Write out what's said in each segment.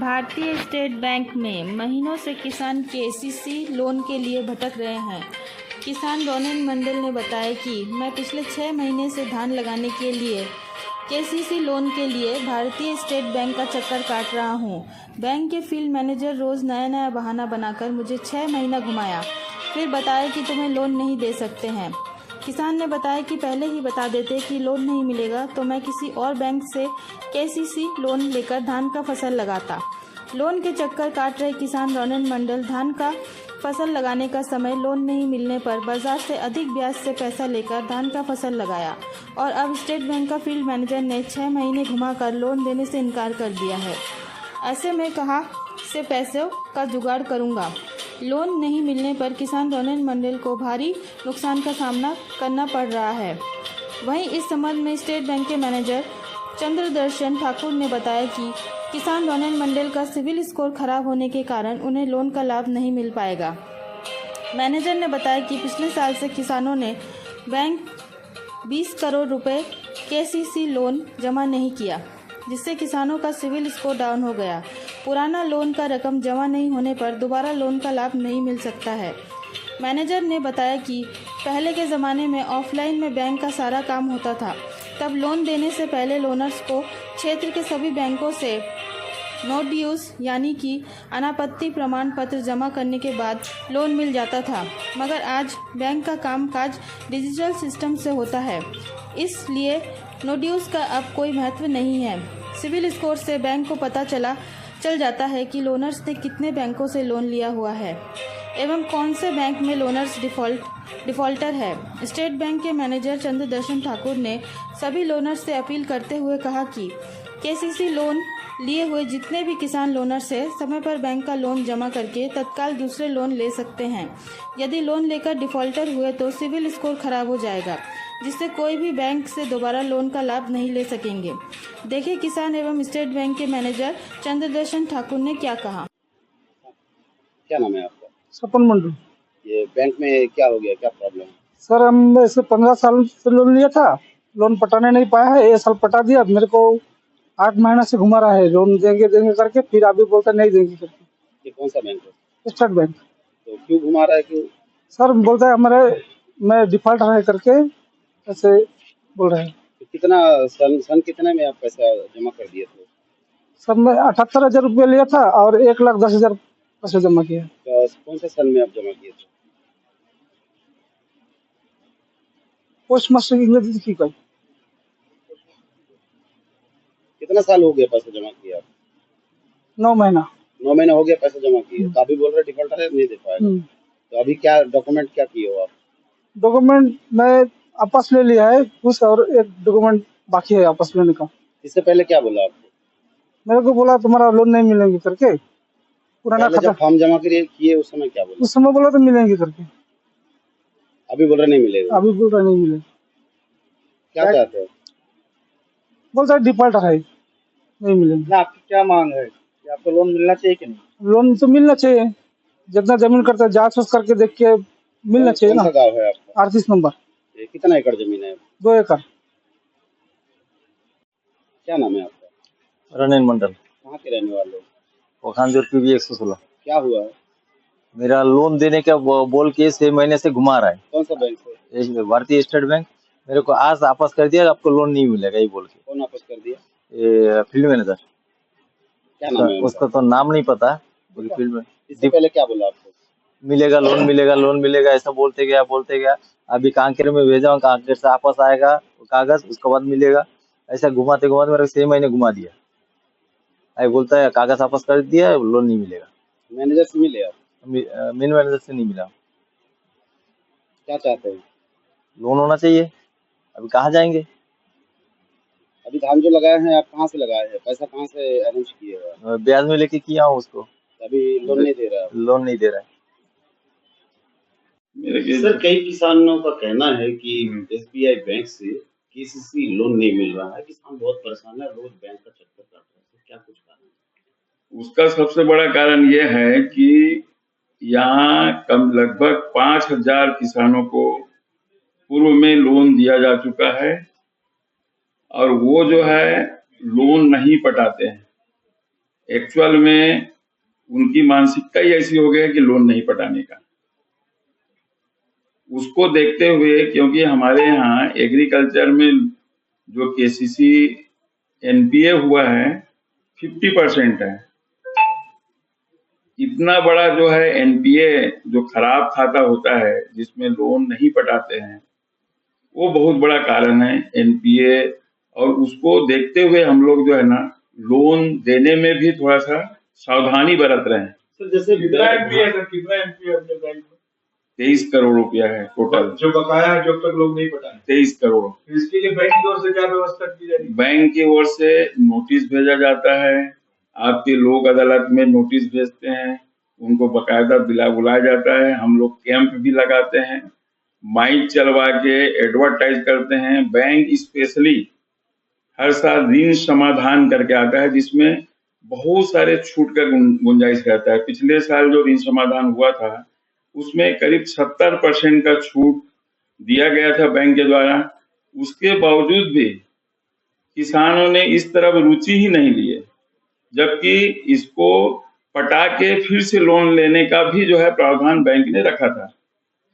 भारतीय state bank में महीनों से किसान केसीसी लोन के लिए भटक रहे हैं। किसान रोनेन मंडल ने बताया कि मैं पिछले 6 महीने से धान लगाने के लिए केसीसी लोन के लिए भारतीय स्टेट बैंक का चक्कर काट रहा हूं। बैंक के फील्ड मैनेजर रोज़ नया नया बहाना बनाकर मुझे 6 महीना घुमाया, फिर बताया कि तुम्हें लोन नहीं दे सकते हैं। किसान ने बताया कि पहले ही बता देते कि लोन नहीं मिलेगा तो मैं किसी और बैंक से केसीसी लोन लेकर धान का फसल लगाता। लोन के चक्कर काट रहे किसान रोनेन मंडल धान का फसल लगाने का समय लोन नहीं मिलने पर बाजार से अधिक ब्याज से पैसा लेकर धान का फसल लगाया और अब स्टेट बैंक का फील्ड मैनेजर ने 6 महीने घुमाकर लोन देने से इनकार कर दिया है। ऐसे में कहाँ से पैसों का जुगाड़ करूँगा। लोन नहीं मिलने पर किसान रोनेन मंडल को भारी नुकसान का सामना करना पड़ रहा है। वहीं इस संबंध में स्टेट बैंक के मैनेजर चंद्रदर्शन ठाकुर ने बताया कि किसान रोनेन मंडल का सिविल स्कोर खराब होने के कारण उन्हें लोन का लाभ नहीं मिल पाएगा। मैनेजर ने बताया कि पिछले साल से किसानों ने बैंक 20 करोड़ रुपए केसीसी लोन जमा नहीं किया, जिससे किसानों का सिविल स्कोर डाउन हो गया। पुराना लोन का रकम जमा नहीं होने पर दोबारा लोन का लाभ नहीं मिल सकता है। मैनेजर ने बताया कि पहले के ज़माने में ऑफलाइन में बैंक का सारा काम होता था। तब लोन देने से पहले लोनर्स को क्षेत्र के सभी बैंकों से नो ड्यूज यानी कि अनापत्ति प्रमाण पत्र जमा करने के बाद लोन मिल जाता था, मगर आज बैंक का कामकाज डिजिटल सिस्टम से होता है, इसलिए नो ड्यूज का अब कोई महत्व नहीं है। सिविल स्कोर से बैंक को पता चल जाता है कि लोनर्स ने कितने बैंकों से लोन लिया हुआ है एवं कौन से बैंक में लोनर्स डिफ़ॉल्टर है। स्टेट बैंक के मैनेजर चंद्रदर्शन ठाकुर ने सभी लोनर्स से अपील करते हुए कहा कि केसीसी लोन लिए हुए जितने भी किसान लोनर्स हैं समय पर बैंक का लोन जमा करके तत्काल दूसरे लोन ले सकते हैं। यदि लोन लेकर डिफ़ॉल्टर हुए तो सिविल स्कोर खराब हो जाएगा, जिससे कोई भी बैंक से दोबारा लोन का लाभ नहीं ले सकेंगे। देखिए किसान एवं स्टेट बैंक के मैनेजर चंद्रदर्शन ठाकुर ने क्या कहा। क्या नाम है आपका? सपन मंडल। ये बैंक में क्या हो गया, क्या प्रॉब्लम है? सर हम ऐसे 15 साल से लोन लिया था, लोन पटाने नहीं पाया है। ये साल पटा दिया, मेरे को 8 महीना से घुमा रहा है लोन देंगे करके, फिर अभी बोलता नहीं देंगे करके। ये कौन सा बैंक है? State bank. तो क्यों घुमा रहा है, क्यों? सर बोलता है मैं डिफॉल्ट है करके ऐसे बोल रहे हैं। तो कितना सन कितने में आप पैसा जमा कर दिए थे? सर मैं 78,000 रुपये लिया था और 1,10,000 पैसे जमा किया। तो कौन से सन में आप जमा किए थे? पोस्ट मास्टर की इंग्लिश की कोई कितना साल हो गया पैसा जमा किया आप? 9 महीना। 9 महीना हो गया पैसा जमा किए, तो अभी बोल रहे डिफॉल्टर है, नहीं दे पाएगा। तो अभी क्या डॉक्यूमेंट क्या किए हो आप? डॉक्यूमेंट मैं आपस ले लिया है कुछ, और एक डॉक्यूमेंट बाकी है आपस लेने का। इससे पहले क्या बोला आपको? मेरे को बोला तुम्हारा लोन नहीं मिलेंगे करके, पुराना पहले खाता। जब फॉर्म जमा किए उस समय क्या बोला? उस समय बोला तो मिलेंगे करके, अभी बोल रहे नहीं मिलेगा। अभी बोल रहा नहीं मिले। क्या चाहते हो? बोलता है डिफॉल्ट है, नहीं मिलेंगे। आपकी क्या मांग है कि आपको लोन मिलना चाहिए कि नहीं? लोन तो मिलना चाहिए, जितना जमीन करता है जांच करके देख के मिलना चाहिए ना। कौन सा गाँव है आपका? 38 नंबर। ये कितना एकड़ जमीन है? 2 एकड़। क्या नाम है आपका? रोनेन मंडल। कहाँ के रहने वाले हो? वखानजोर PB 116। क्या हुआ है? मेरा लोन देने का बोल के 6 महीने से घुमा रहा है। कौन सा बैंक से? भारतीय स्टेट बैंक। मेरे को आज वापस कर दिया, आपको लोन नहीं मिलेगा ये बोल के। कौन वापस कर दिया? ये फील्ड मैनेजर। क्या नाम है उसका तो नाम नहीं पता। फील्ड में इससे पहले क्या बोला आपको? मिलेगा लोन मिलेगा ऐसा बोलते गया। अभी कांकेर में भेजा हूँ, कांकेर से वापस आएगा कागज, उसके बाद मिलेगा। ऐसा घुमाते मेरे 6 महीने घुमा दिया। आई बोलता है कागज वापस कर दिया, लोन नहीं मिलेगा। मैनेजर से मिले आप? मेन मैनेजर से नहीं मिला। क्या चाहते हैं? लोन होना चाहिए। अभी कहाँ जाएंगे? अभी धान जो लगाए हैं आप कहाँ से लगाए हैं, पैसा कहाँ से अरेंज किए हुआ? ब्याज में लेके किया हूँ उसको। अभी लोन नहीं दे रहा है? लोन नहीं दे रहा है। सर कई किसानों का कहना है कि SBI बैंक से KCC लोन नहीं मिल रहा है, किसान बहुत परेशान है, रोज बैंक का चक्कर काट रहा है, क्या कुछ कारण है? उसका सबसे बड़ा कारण यह है कि यहाँ कम लगभग 5,000 किसानों को पूर्व में लोन दिया जा चुका है और वो जो है लोन नहीं पटाते हैं। एक्चुअल में उनकी मानसिकता ही ऐसी हो गई है कि लोन नहीं पटाने का। उसको देखते हुए, क्योंकि हमारे यहाँ एग्रीकल्चर में जो केसीसी एनपीए हुआ है 50% है। इतना बड़ा जो है एनपीए, जो खराब खाता होता है जिसमें लोन नहीं पटाते हैं, वो बहुत बड़ा कारण है एनपीए। और उसको देखते हुए हम लोग जो है ना लोन देने में भी थोड़ा सा सावधानी बरत रहे हैं। सर जैसे कितना एमपी है सर, कितना एमपी है अपने बैंक में? 23 करोड़ रुपया है टोटल, जो बकाया है जब तक लोग नहीं पटाए। 23 करोड़। तो इसके लिए बैंक की ओर से क्या व्यवस्था की जा रही है? बैंक की ओर से नोटिस भेजा जाता है, आपके लोक अदालत में नोटिस भेजते हैं, उनको बकायदा बुलाया जाता है। हम लोग कैंप भी लगाते हैं, माइक चलवा के एडवर्टाइज करते हैं। बैंक स्पेशली हर साल ऋण समाधान करके आता है, जिसमें बहुत सारे छूट का गुंजाइश रहता है। पिछले साल जो ऋण समाधान हुआ था उसमें करीब 70% का छूट दिया गया था बैंक के द्वारा। उसके बावजूद भी किसानों ने इस तरफ रुचि ही नहीं लिए, जबकि इसको पटा के फिर से लोन लेने का भी जो है प्रावधान बैंक ने रखा था।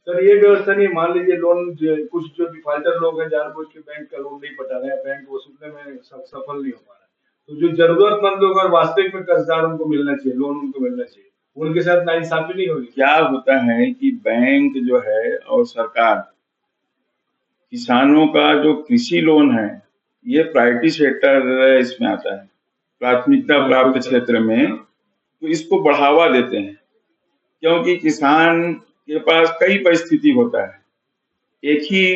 सर ये व्यवस्था नहीं, मान लीजिए लोन कुछ जो डिफाल्टर लोग हैं जानबूझ के बैंक का लोन नहीं पटा रहे हैं, बैंक वसूलने में सफल नहीं हो पा रहा है, तो जो जरूरतमंद लोग और वास्तविक में कर्जदार उनको मिलना चाहिए, लोन उनको मिलना चाहिए, उनके साथ नाइंसाफी नहीं होगी। क्या होता है कि बैंक जो है और सरकार, किसानों का जो कृषि लोन है ये प्रायोरिटी सेक्टर इसमें आता है, प्राथमिकता प्राप्त क्षेत्र में, तो इसको बढ़ावा देते हैं। क्योंकि किसान के पास कई परिस्थिति होता है, एक ही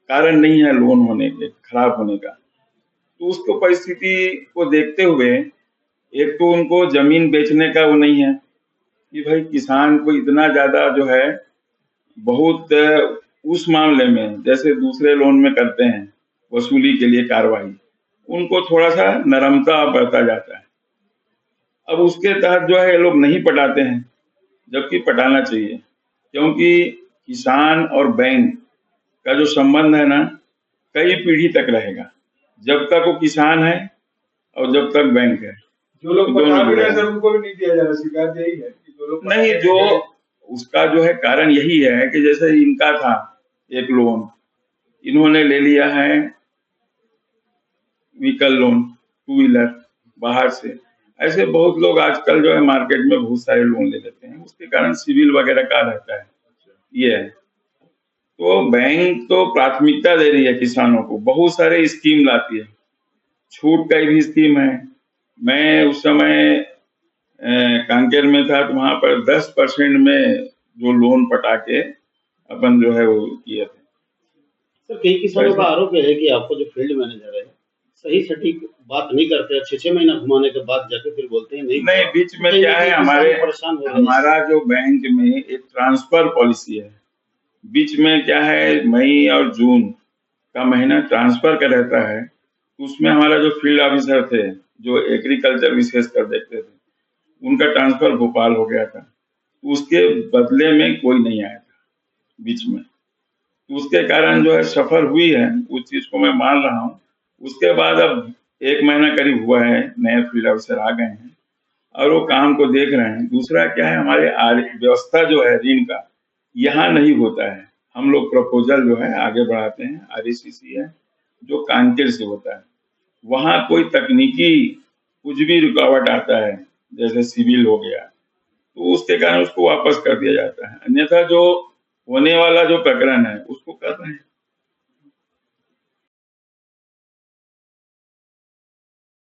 कारण नहीं है लोन होने के, खराब होने का। तो उसको परिस्थिति को देखते हुए, एक तो उनको जमीन बेचने का वो नहीं है कि भाई किसान को इतना ज्यादा जो है, बहुत उस मामले में जैसे दूसरे लोन में करते हैं वसूली के लिए कार्रवाई, उनको थोड़ा सा नरमता बरता जाता है। अब उसके तहत जो है ये लोग नहीं पटाते हैं, जबकि पटाना चाहिए। क्योंकि किसान और बैंक का जो संबंध है ना, कई पीढ़ी तक रहेगा, जब तक वो किसान है और जब तक बैंक है। जो लोग पटा भी रहे हैं सर उनको भी नहीं दिया जा रहा, शिकायत यही है कि जो लोग नहीं, जो उसका जो है कारण यही है कि जैसे इनका था एक लोन, इन्होंने ले लिया है व्हीकल लोन, 2 व्हीलर बाहर से। ऐसे बहुत लोग आजकल जो है मार्केट में बहुत सारे लोन ले लेते हैं, उसके कारण सिविल वगैरह का रहता है। ये है, तो बैंक तो प्राथमिकता दे रही है किसानों को, बहुत सारे स्कीम लाती है, छूट का भी स्कीम है। मैं उस समय कांकेर में था, तो वहां पर 10% में जो लोन पटा के अपन जो है वो किए थे। सर कई किसानों का आरोप है कि आपको जो फील्ड मैनेजर है सही सटीक बात नहीं करते, 6-6 महीना घुमाने के बाद जाके फिर बोलते हैं नहीं, बीच में क्या है, हमारा जो बैंक में एक ट्रांसफर पॉलिसी है। बीच में क्या है, मई और जून का महीना ट्रांसफर का रहता है, उसमें हमारा जो फील्ड ऑफिसर थे जो एग्रीकल्चर विशेष कर देखते थे, उनका ट्रांसफर भोपाल हो गया था। उसके बदले में कोई नहीं आया था बीच में, उसके कारण जो है सफर हुई है, उस चीज को मैं मान रहा हूँ। उसके बाद अब 1 महीना करीब हुआ है, नए फील्ड ऑफिसर आ गए हैं और वो काम को देख रहे हैं। दूसरा क्या है, हमारे व्यवस्था जो है ऋण का यहाँ नहीं होता है। हम लोग प्रपोजल जो है आगे बढ़ाते हैं, RECC है जो कांकेर से होता है, वहाँ कोई तकनीकी कुछ भी रुकावट आता है, जैसे सिविल हो गया, तो उसके कारण उसको वापस कर दिया जाता है। अन्यथा जो होने वाला जो प्रकरण है उसको कर रहे हैं।